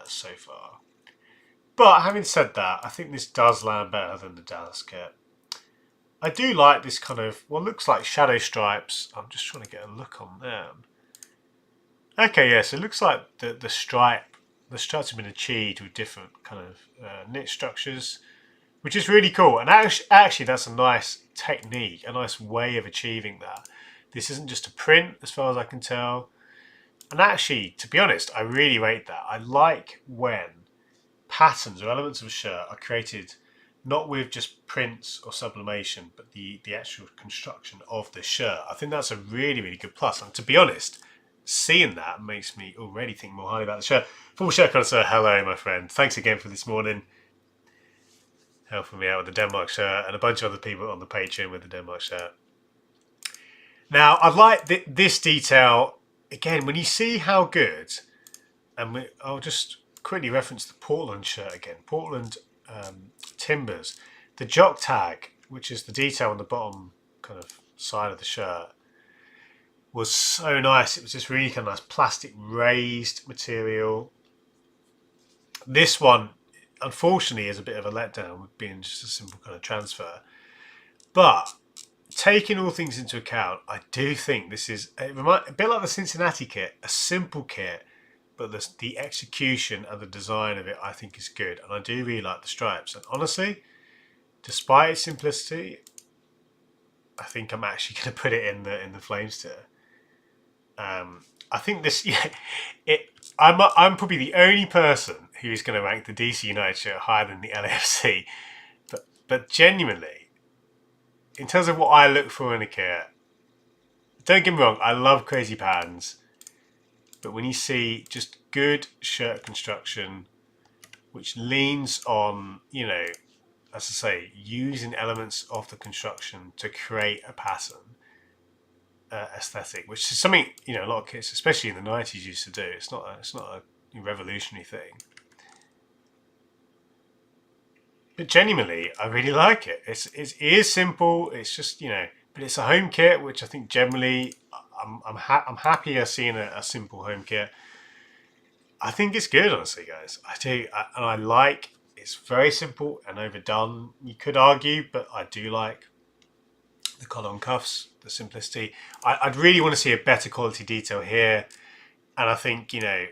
so far. But having said that, I think this does land better than the Dallas kit. I do like this kind of what looks like shadow stripes. I'm just trying to get a look on them. Okay, yes, it looks like the stripes have been achieved with different kind of knit structures, which is really cool. And actually, that's a nice technique, a nice way of achieving that. This isn't just a print, as far as I can tell. And actually, to be honest, I really rate that. I like when patterns or elements of a shirt are created not with just prints or sublimation, but the actual construction of the shirt. I think that's a really, really good plus. And to be honest, seeing that makes me already think more highly about the shirt. Full shirt connoisseur, hello, my friend. Thanks again for this morning. Helping me out with the Denmark shirt and a bunch of other people on the Patreon with the Denmark shirt. Now, I like this detail. Again, when you see how good, and I'll just quickly reference the Portland shirt again. Portland Timbers. The jock tag, which is the detail on the bottom kind of side of the shirt, was so nice. It was this really kind of nice plastic raised material. This one, unfortunately, is a bit of a letdown with being just a simple kind of transfer. But taking all things into account, I do think this is a bit like the Cincinnati kit, a simple kit, but the execution and the design of it, I think, is good. And I do really like the stripes. And honestly, despite its simplicity, I think I'm actually going to put it in the Flames tier. I think this, yeah, I'm probably the only person who's going to rank the DC United shirt higher than the LAFC. But genuinely, in terms of what I look for in a kit, don't get me wrong, I love crazy patterns. But when you see just good shirt construction, which leans on, you know, as I say, using elements of the construction to create a pattern aesthetic, which is something, you know, a lot of kits, especially in the 90s, used to do. It's not a revolutionary thing. But genuinely, I really like it. It is simple. It's just, you know, but it's a home kit, which I think generally I'm happier seeing a simple home kit. I think it's good, honestly, guys. I do, and I like. It's very simple and overdone. You could argue, but I do like the collar and cuffs, the simplicity. I'd really want to see a better quality detail here, and I think, you know,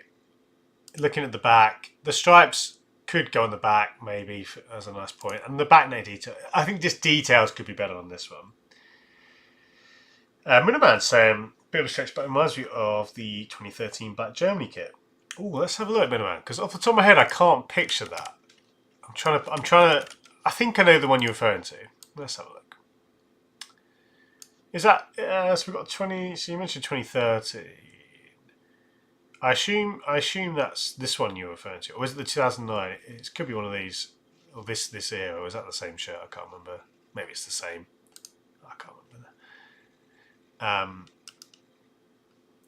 looking at the back, the stripes could go on the back maybe as a nice point. And the back neck detail, I think just details could be better on this one. Miniman saying, bit of a stretch, but it reminds me of the 2013 Black Germany kit. Oh, let's have a look at Miniman, because off the top of my head, I can't picture that. I'm trying to. I think I know the one you're referring to. Let's have a look. Is that? So we've got 20. So you mentioned 2013. I assume that's this one you're referring to, or is it the 2009? It could be one of these, or this era. Or is that the same shirt? I can't remember. Maybe it's the same. I can't remember.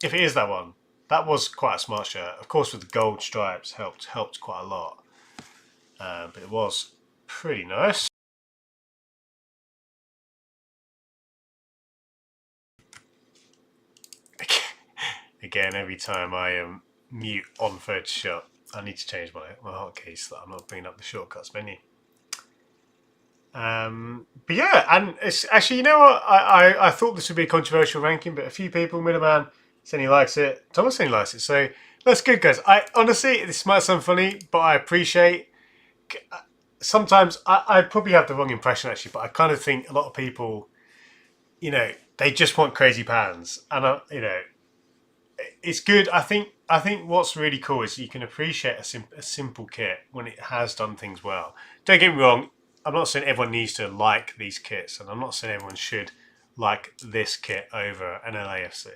If it is that one, that was quite a smart shirt. Of course, with the gold stripes, helped quite a lot. But it was pretty nice. Again, every time I mute on Photoshop, I need to change my hotkeys so that I'm not bringing up the shortcuts menu. But yeah, and it's actually, you know what? I thought this would be a controversial ranking, but a few people, Miniman saying he likes it, Thomas saying he likes it, so that's good, guys. I honestly, this might sound funny, but I appreciate. Sometimes I probably have the wrong impression actually, but I kind of think a lot of people, you know, they just want crazy pans, and you know, it's good. I think what's really cool is you can appreciate a simple kit when it has done things well. Don't get me wrong. I'm not saying everyone needs to like these kits, and I'm not saying everyone should like this kit over an LAFC.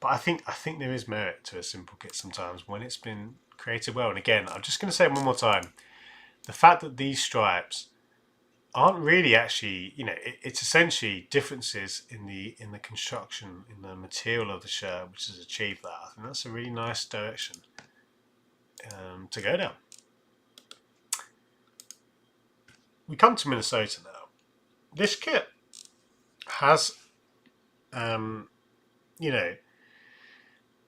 But I think there is merit to a simple kit sometimes when it's been created well. And again, I'm just going to say it one more time. The fact that these stripes aren't really actually, you know, it's essentially differences in the construction, in the material of the shirt, which has achieved that. I think that's a really nice direction to go down. We come to Minnesota now. This kit has, you know,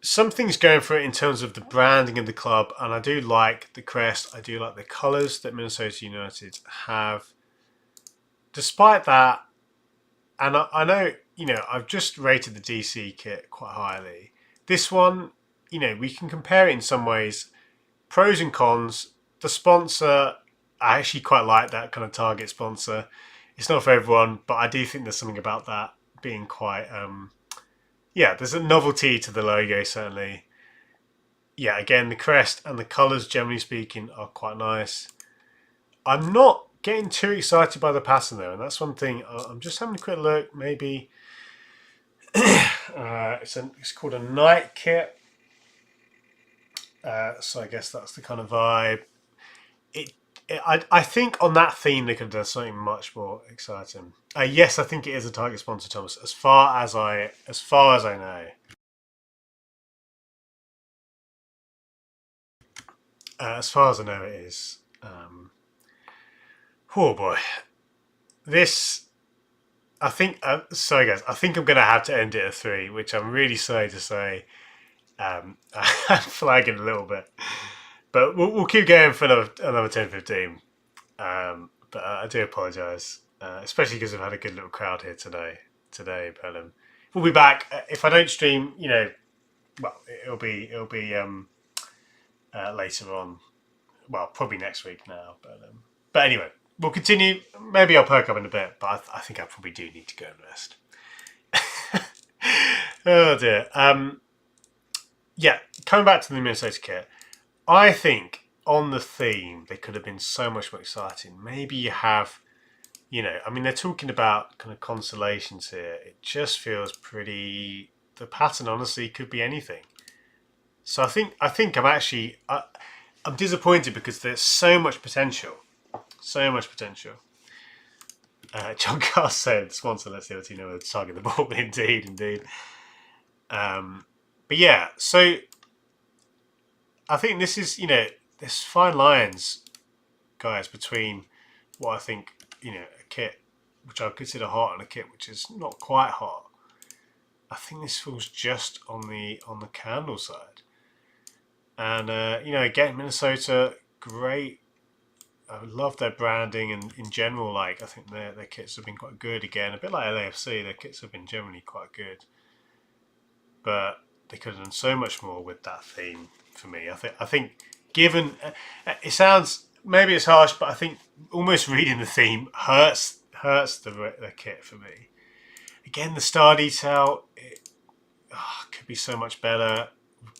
some things going for it in terms of the branding of the club, and I do like the crest. I do like the colours that Minnesota United have. Despite that, and I know, you know, I've just rated the DC kit quite highly. This one, you know, we can compare it in some ways. Pros and cons. The sponsor, I actually quite like that kind of Target sponsor. It's not for everyone, but I do think there's something about that being quite, yeah, there's a novelty to the logo, certainly. Yeah, again, the crest and the colours, generally speaking, are quite nice. I'm not getting too excited by the pattern, though, and that's one thing. I'm just having a quick look. Maybe it's called a night kit. So I guess that's the kind of vibe. I think on that theme they could have done something much more exciting. Yes, I think it is a Target sponsor, Thomas. As far as I know. As far as I know, it is. Oh boy, this. I think. Sorry, guys. I think I'm going to have to end it at 3, which I'm really sorry to say. I'm flagging a little bit, but we'll keep going for another 10-15. But I do apologise, especially because I've had a good little crowd here today. But we'll be back if I don't stream. You know, well, it'll be later on. Well, probably next week now. But anyway, we'll continue. Maybe I'll perk up in a bit, but I think I probably do need to go and rest. Oh dear. Yeah, coming back to the Minnesota kit, I think on the theme they could have been so much more exciting. Maybe you have, you know, I mean they're talking about kind of constellations here. It just feels pretty. The pattern honestly could be anything. So I think I'm disappointed because there's so much potential. So much potential. John Carr said, sponsor, let's see what you know where to target the ball. Indeed. But yeah, so I think this is, you know, there's fine lines, guys, between what I think, you know, a kit which I consider hot and a kit which is not quite hot. I think this falls just on the candle side. And you know, again, Minnesota, great. I love their branding, and in general, like I think their kits have been quite good. Again, a bit like LAFC, their kits have been generally quite good. But they could have done so much more with that theme for me. I think given it sounds, maybe it's harsh, but I think almost reading the theme hurts the kit for me. Again, the star detail could be so much better.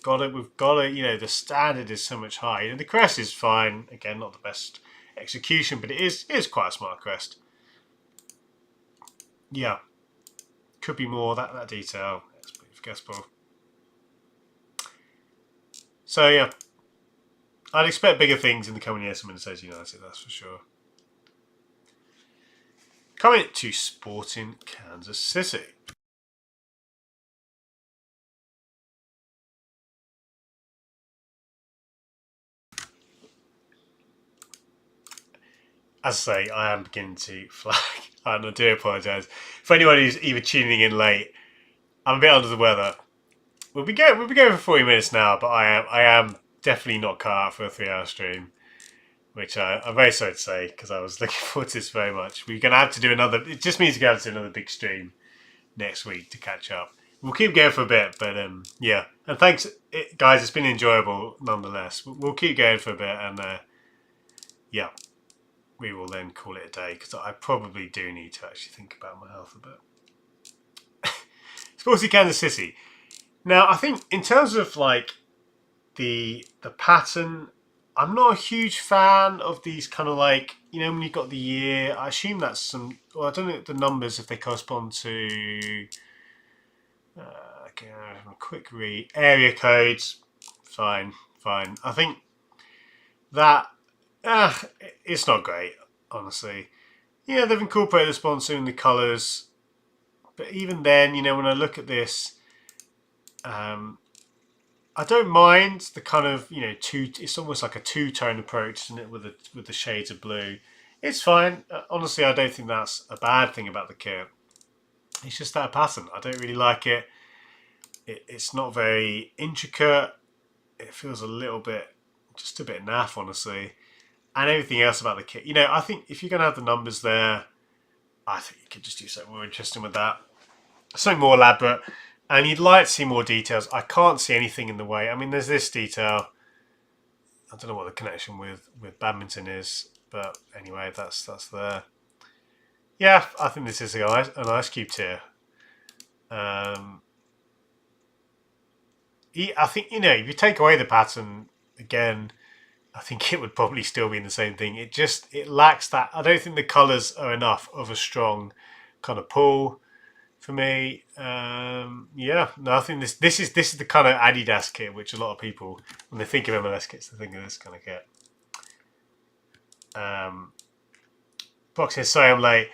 We've got it. You know, the standard is so much higher. You know, the crest is fine. Again, not the best execution, but it is quite a smart crest. Yeah, could be more that detail. It's pretty forgettable. So yeah, I'd expect bigger things in the coming years from Minnesota United. That's for sure. Coming to Sporting Kansas City. As I say, I am beginning to flag, and I do apologise for anyone who's either tuning in late. I'm a bit under the weather. We'll be going for 40 minutes now, but I am definitely not cut out for a 3-hour stream, which I'm very sorry to say because I was looking forward to this very much. We're going to have to do another. It just means we're going to have to do another big stream next week to catch up. We'll keep going for a bit, but yeah. And thanks, guys. It's been enjoyable nonetheless. We'll keep going for a bit, and yeah, we will then call it a day because I probably do need to actually think about my health a bit. Sporting Kansas City. Now, I think in terms of like the pattern, I'm not a huge fan of these kind of like, you know, when you've got the year. I assume that's some. Well, I don't know the numbers if they correspond to. Okay, a quick read. Area codes, fine. I think that it's not great, honestly. Yeah, they've incorporated the sponsor in the colours, but even then, you know, when I look at this, I don't mind the kind of, you know, it's almost like a two-tone approach, isn't it, with the shades of blue. It's fine. Honestly, I don't think that's a bad thing about the kit. It's just that pattern. I don't really like it. It's not very intricate. It feels just a bit naff, honestly. And everything else about the kit. You know, I think if you're going to have the numbers there, I think you could just do something more interesting with that. Something more elaborate. And you'd like to see more details. I can't see anything in the way. I mean, there's this detail. I don't know what the connection with badminton is. But anyway, that's there. Yeah, I think this is an ice cube tier. I think, you know, if you take away the pattern, again, I think it would probably still be in the same thing. It lacks that. I don't think the colours are enough of a strong kind of pull for me. Yeah, no, I think this is the kind of Adidas kit which a lot of people, when they think of MLS kits, they think of this kind of kit. Brock says, sorry I'm late.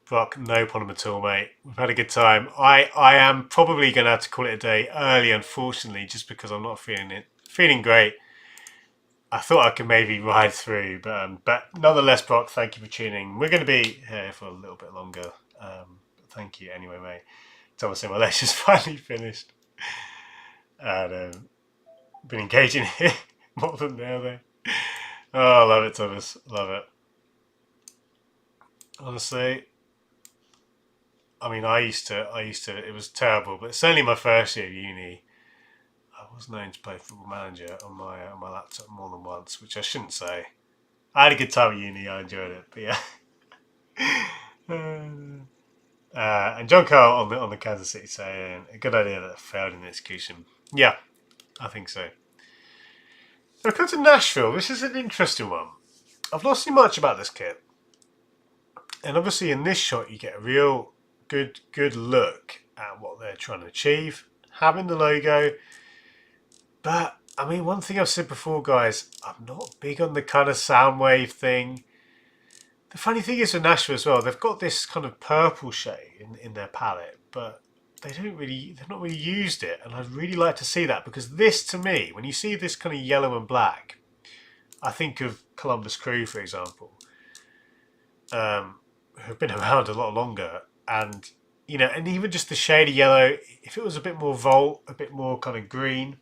Brock, no problem at all, mate. We've had a good time. I am probably going to have to call it a day early, unfortunately, just because I'm not feeling great. I thought I could maybe ride through, but nonetheless, Brock, thank you for tuning. We're going to be here for a little bit longer. But thank you anyway, mate. Thomas said my lecture's finally finished. And been engaging here more than now there. Oh, I love it, Thomas. Love it. Honestly, I mean, I used to, it was terrible, but certainly my first year at uni, I was known to play Football Manager on my laptop more than once, which I shouldn't say. I had a good time at uni, I enjoyed it, but yeah. And John Carl on the Kansas City saying, a good idea that failed in execution. Yeah, I think so. Now, come to Nashville. This is an interesting one. I've not seen much about this kit. And obviously in this shot you get a real good look at what they're trying to achieve. Having the logo. But, I mean, one thing I've said before, guys, I'm not big on the kind of sound wave thing. The funny thing is with Nashville as well, they've got this kind of purple shade in their palette, but they've not really used it. And I'd really like to see that, because this, to me, when you see this kind of yellow and black, I think of Columbus Crew, for example, who've been around a lot longer. And, you know, and even just the shade of yellow, if it was a bit more volt, a bit more kind of green,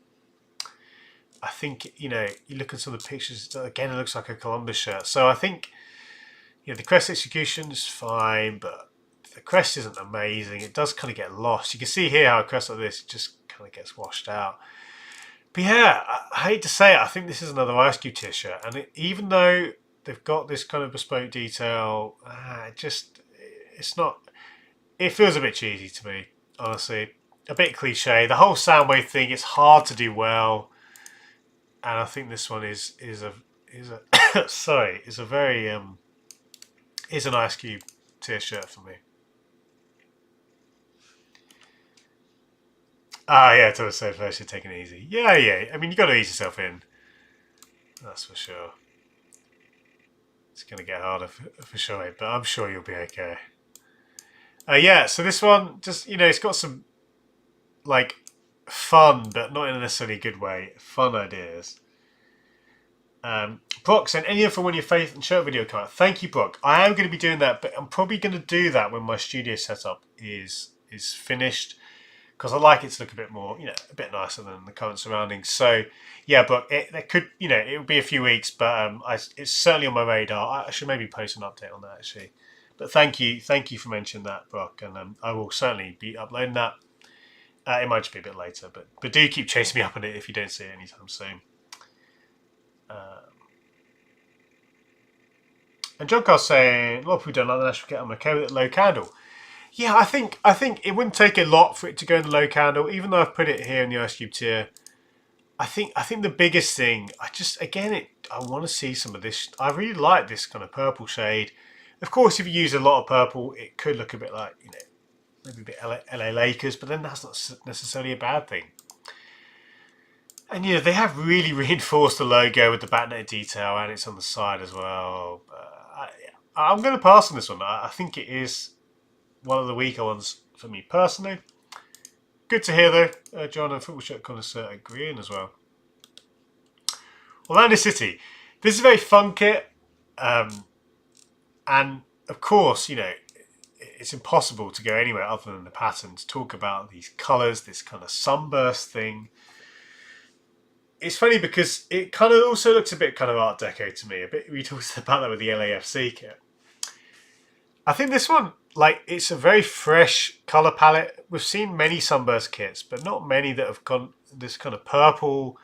I think, you know, you look at some of the pictures, again, it looks like a Columbus shirt. So I think, you know, the crest execution is fine, but the crest isn't amazing. It does kind of get lost. You can see here how a crest like this just kind of gets washed out. But yeah, I hate to say it, I think this is another Ice Cube t-shirt, and even though they've got this kind of bespoke detail, it's not. It feels a bit cheesy to me, honestly. A bit cliche. The whole Soundwave thing, it's hard to do well, and I think this one is a sorry, is a very is an Ice Cube t-shirt for me. Ah, yeah, Thomas said first you're taking it easy. Yeah. I mean, you got to ease yourself in. That's for sure. It's going to get harder for sure, but I'm sure you'll be okay. Yeah, so this one, just, it's got some, like, fun, but not in a necessarily good way, fun ideas. Brock sent any info when your Faith and shirt video come out. Thank you, Brock. I am going to be doing that, but I'm probably going to do that when my studio setup is finished, because I like it to look a bit more, a bit nicer than the current surroundings. So, yeah, but it could, it will be a few weeks, but it's certainly on my radar. I should maybe post an update on that, actually. But thank you for mentioning that, Brock, and I will certainly be uploading that. It might just be a bit later, but do keep chasing me up on it if you don't see it anytime soon. And John Carl's saying, a lot of people don't like the national kit. I'm okay with it. Low candle. Yeah, I think it wouldn't take a lot for it to go in the low candle, even though I've put it here in the Ice Cube tier. I think the biggest thing, I want to see some of this. I really like this kind of purple shade. Of course, if you use a lot of purple, it could look a bit like, maybe a bit LA Lakers, but then that's not necessarily a bad thing. And they have really reinforced the logo with the backnet detail, and it's on the side as well. I'm going to pass on this one. I think it is one of the weaker ones for me personally. Good to hear though, John and Football Shirt Connoisseur agreeing as well. Orlando City. This is a very fun kit, and of course, it's impossible to go anywhere other than the pattern to talk about these colours, this kind of sunburst thing. It's funny because it kind of also looks a bit kind of Art Deco to me. We talked about that with the LAFC kit. I think this one, it's a very fresh colour palette. We've seen many sunburst kits, but not many that have gone this kind of purple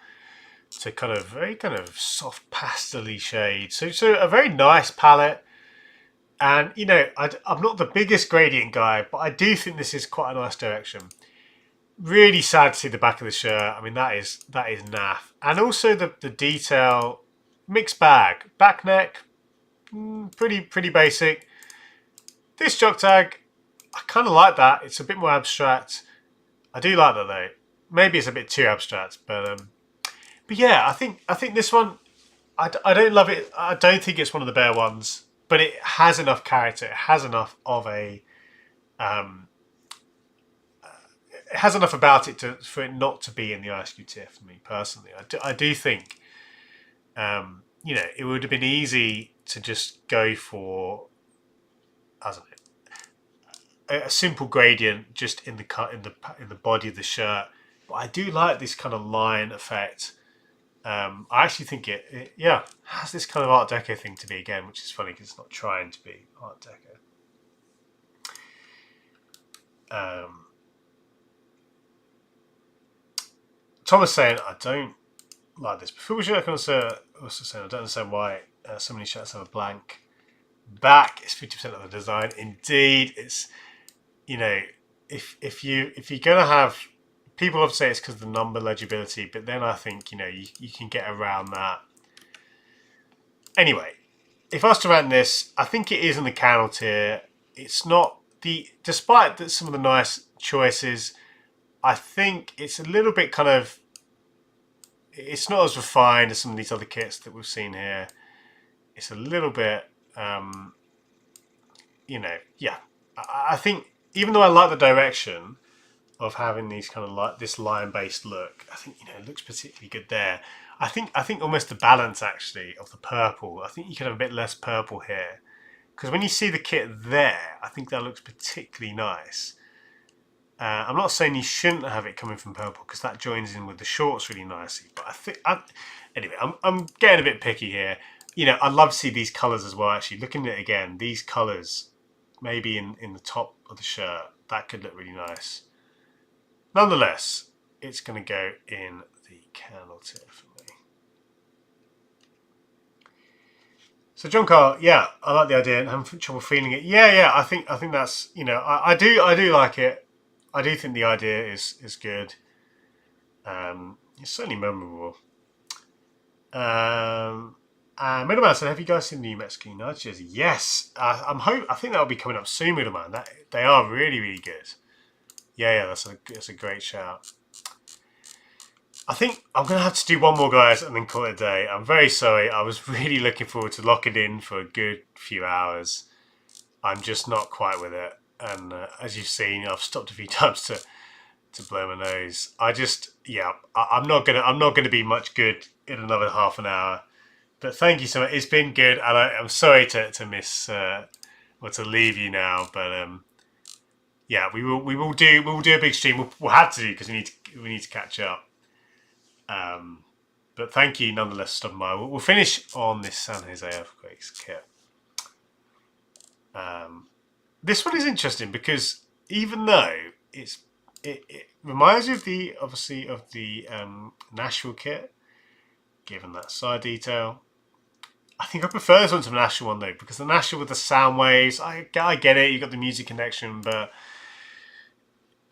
to kind of very kind of soft pastel-y shade. So a very nice palette. And, I'm not the biggest gradient guy, but I do think this is quite a nice direction. Really sad to see the back of the shirt. I mean, that is naff. And also the detail, mixed bag. Back neck, pretty basic. This jock tag, I kind of like that. It's a bit more abstract. I do like that though. Maybe it's a bit too abstract, but yeah, I think this one, I don't love it. I don't think it's one of the bare ones, but it has enough character. It has enough of a, it has enough about it for it not to be in the Ice Cube tier for me personally. I do think, it would have been easy to just go for, I don't know, a simple gradient just in the body of the shirt. But I do like this kind of line effect. I actually think it has this kind of Art Deco thing to me again, which is funny because it's not trying to be Art Deco. Thomas saying, I don't like this. Before I can also saying, I don't understand why so many shirts have a blank back. It's 50% of the design. Indeed, it's, if you're gonna have, people often say it's because of the number legibility, but then I think you can get around that. Anyway, if I was to rank this, I think it is in the candle tier. It's not despite some of the nice choices. I think it's a little bit kind of, it's not as refined as some of these other kits that we've seen here. It's a little bit, I think even though I like the direction of having these kind of this line-based look, I think it looks particularly good there. I think almost the balance actually of the purple. I think you can have a bit less purple here, because when you see the kit there, I think that looks particularly nice. I'm not saying you shouldn't have it coming from purple, because that joins in with the shorts really nicely. But I think anyway, I'm getting a bit picky here. I'd love to see these colours as well. Actually, looking at it again, these colours maybe in the top of the shirt, that could look really nice. Nonetheless, it's going to go in the candle tier for me. So John Carl, yeah, I like the idea and having trouble feeling it. Yeah, I think that's, you know, I do like it. I do think the idea is good. It's certainly memorable. Middleman said, "Have you guys seen the New Mexico United jersey?" Yes, I think that'll be coming up soon, Middleman. They are really good. Yeah, that's a great shout. I think I'm gonna have to do one more, guys, and then call it a day. I'm very sorry. I was really looking forward to locking in for a good few hours. I'm just not quite with it, and as you've seen, I've stopped a few times to blow my nose. I'm not gonna be much good in another half an hour. But thank you so much. It's been good, and I'm sorry to miss or to leave you now. But yeah, we will do a big stream. We'll have to do because we need to catch up. But thank you nonetheless for stopping by. We'll finish on this San Jose Earthquakes kit. This one is interesting because even though it reminds you of the Nashville kit, given that side detail. I think I prefer this one to the Nashville one though, because the Nashville with the sound waves, I get it, you got the music connection, and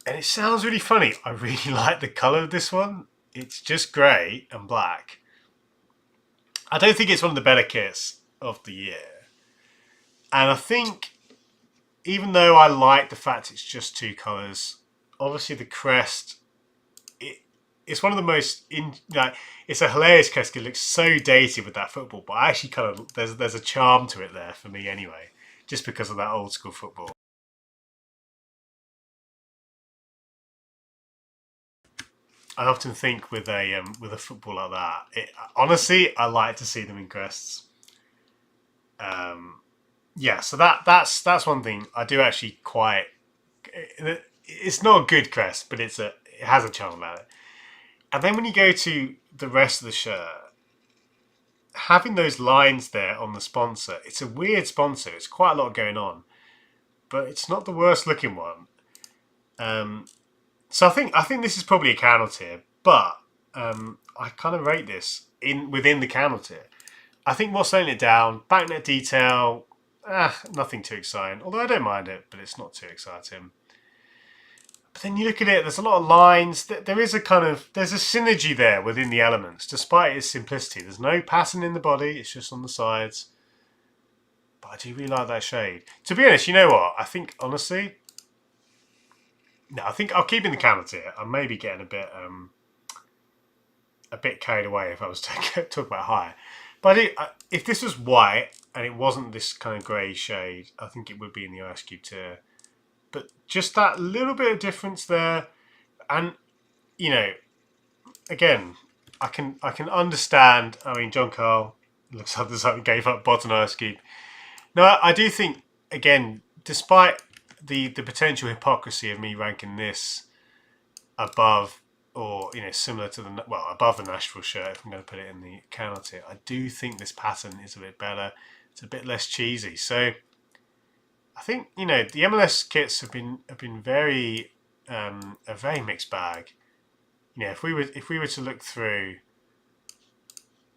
it sounds really funny. I really like the colour of this one. It's just grey and black. I don't think it's one of the better kits of the year. And I think, even though I like the fact it's just two colours, obviously the crest, it's one of the most it's a hilarious crest. It looks so dated with that football, but I actually kind of there's a charm to it there for me anyway, just because of that old school football. I often think with a football like that, honestly, I like to see them in crests. So that's one thing I do actually quite. It's not a good crest, but it has a charm about it. And then when you go to the rest of the shirt, having those lines there on the sponsor, it's a weird sponsor. It's quite a lot going on, but it's not the worst looking one. So I think this is probably a candle tier, but I kind of rate this within the candle tier. I think what's slowing it down, backnet detail, nothing too exciting. Although I don't mind it, but it's not too exciting. But then you look at it, there's a lot of lines. There's a synergy there within the elements, despite its simplicity. There's no pattern in the body, it's just on the sides. But I do really like that shade. To be honest, you know what? I think, honestly, no, I think I'll keep in the candle tier. I may be getting a bit carried away if I was to talk about higher. But if this was white and it wasn't this kind of grey shade, I think it would be in the Ice Cube tier. But just that little bit of difference there, and again, I can understand. I mean, John Carl looks like he gave up bottom Ice Cube. No, I do think, again, despite the potential hypocrisy of me ranking this above or similar to above the Nashville shirt, if I'm going to put it in the counter tier, I do think this pattern is a bit better. It's a bit less cheesy. So I think the MLS kits have been very a very mixed bag. If we were to look through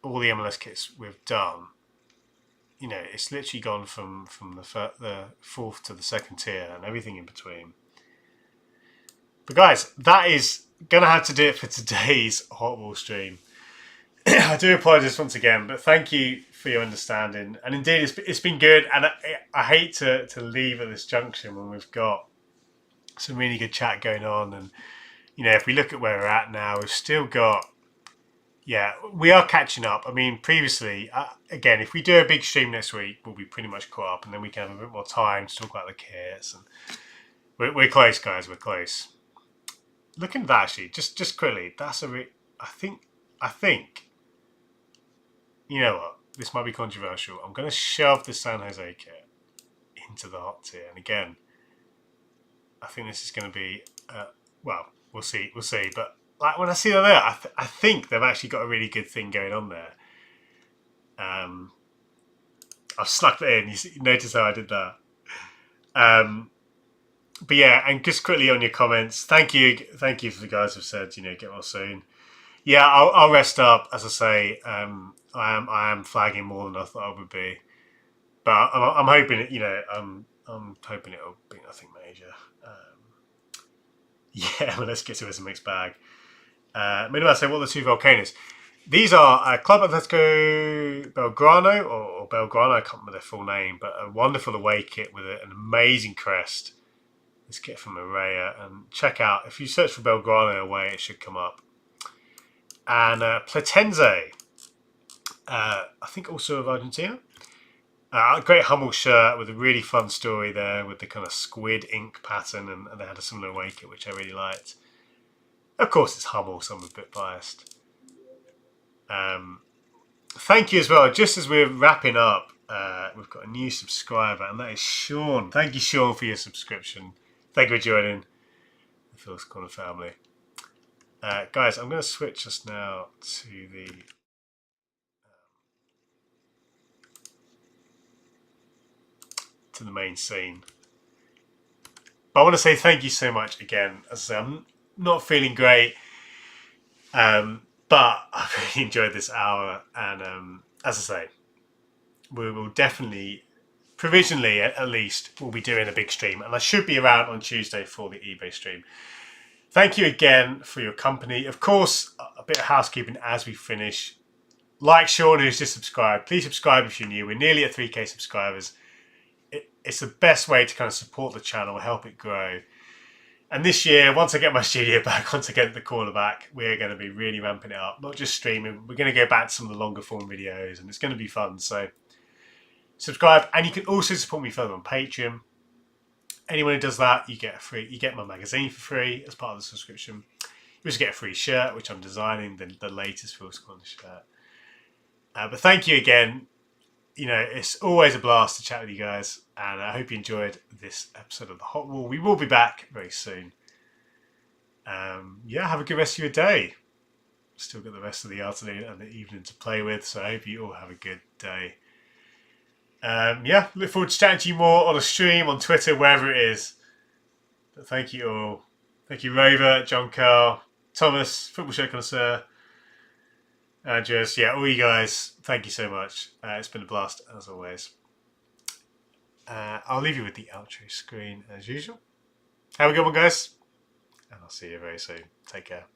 all the MLS kits we've done, it's literally gone from the fourth to the second tier and everything in between. But guys, that is gonna have to do it for today's Hot Wall stream. I do apologise once again, but thank you for your understanding. And indeed, it's been good. And I hate to leave at this junction when we've got some really good chat going on. And if we look at where we're at now, we've still got. Yeah, we are catching up. I mean, previously, again, if we do a big stream next week, we'll be pretty much caught up, and then we can have a bit more time to talk about the kits. And we're close, guys. We're close. Looking at that, actually, just quickly, that's I think. You know what? This might be controversial. I'm going to shove the San Jose kit into the hot tier, and again, I think this is going to be. We'll see. But like when I see that there, I think they've actually got a really good thing going on there. I've snuck that in. You notice how I did that. But yeah, and just quickly on your comments, thank you for the guys who've said, get well soon. Yeah, I'll rest up. As I say, I am flagging more than I thought I would be, but I'm hoping it. I'm hoping it'll be nothing major. Yeah, well, let's get to it as a mixed bag. Meanwhile, say what are the two volcanoes? These are Club Atletico Belgrano or Belgrano. I can't remember their full name, but a wonderful away kit with an amazing crest. This kit from Araya, and check out if you search for Belgrano away, it should come up. And Platense, I think also of Argentina. A great Hummel shirt with a really fun story there with the kind of squid ink pattern, and they had a similar away kit which I really liked. Of course, it's Hummel, so I'm a bit biased. Thank you as well. Just as we're wrapping up, we've got a new subscriber, and that is Sean. Thank you, Sean, for your subscription. Thank you for joining the Phil's Corner family. Guys, I'm going to switch us now to the main scene. But I want to say thank you so much again. As I say, I'm not feeling great, but I've really enjoyed this hour. And as I say, we will definitely, provisionally at least, we'll be doing a big stream. And I should be around on Tuesday for the eBay stream. Thank you again for your company. Of course, a bit of housekeeping as we finish. Like Sean, who's just subscribed, please subscribe if you're new. We're nearly at 3K subscribers. It's the best way to kind of support the channel, help it grow. And this year, once I get my studio back, once I get the caller back, we're going to be really ramping it up. Not just streaming, we're going to go back to some of the longer form videos, and it's going to be fun. So subscribe, and you can also support me further on Patreon. Anyone who does that, you get my magazine for free as part of the subscription. You also get a free shirt, which I'm designing, the latest Phil's Corner shirt. But thank you again. It's always a blast to chat with you guys, and I hope you enjoyed this episode of The Hot Wall. We will be back very soon. Have a good rest of your day. Still got the rest of the afternoon and the evening to play with, so I hope you all have a good day. Look forward to chatting to you more on a stream, on Twitter, wherever it is. But thank you all. Thank you, Rover, John Carl, Thomas, Football Show Connoisseur, Andreas, all you guys, thank you so much. It's been a blast, as always. I'll leave you with the outro screen, as usual. Have a good one, guys. And I'll see you very soon. Take care.